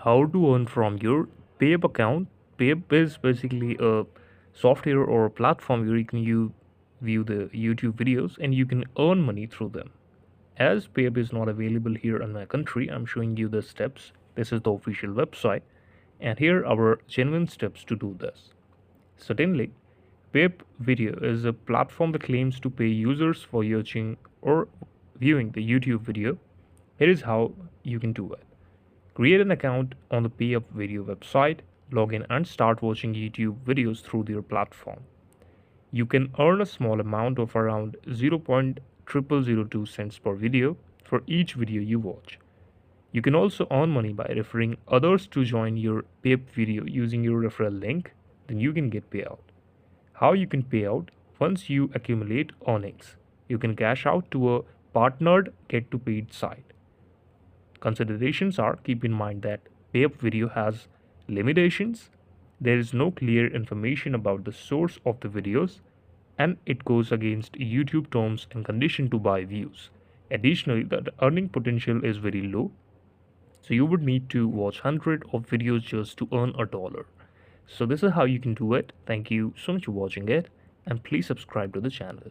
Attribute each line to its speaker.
Speaker 1: how to earn from your PayUp account. PayUp is basically a software or a platform where you view the YouTube videos and you can earn money through them. As PayUp is not available here in my country, I'm showing you the steps. This is the official website, and here are our genuine steps to do this. Certainly, PayUp.Video is a platform that claims to pay users for watching or viewing the YouTube video. Here is how you can do it. Create an account on the PayUp.Video website, log in and start watching YouTube videos through their platform. You can earn a small amount of around 0.0002 cents per video for each video you watch. You can also earn money by referring others to join your PayUp.Video using your referral link, then you can get payout. How you can pay out? Once you accumulate earnings, you can cash out to a partnered get to paid site. Considerations are: keep in mind that PayUp.Video has limitations. There is no clear information about the source of the videos, and it goes against YouTube terms and condition to buy views. Additionally, the earning potential is very low, so you would need to watch 100 of videos just to earn $1. So this is how you can do it. Thank you so much for watching it, and please subscribe to the channel.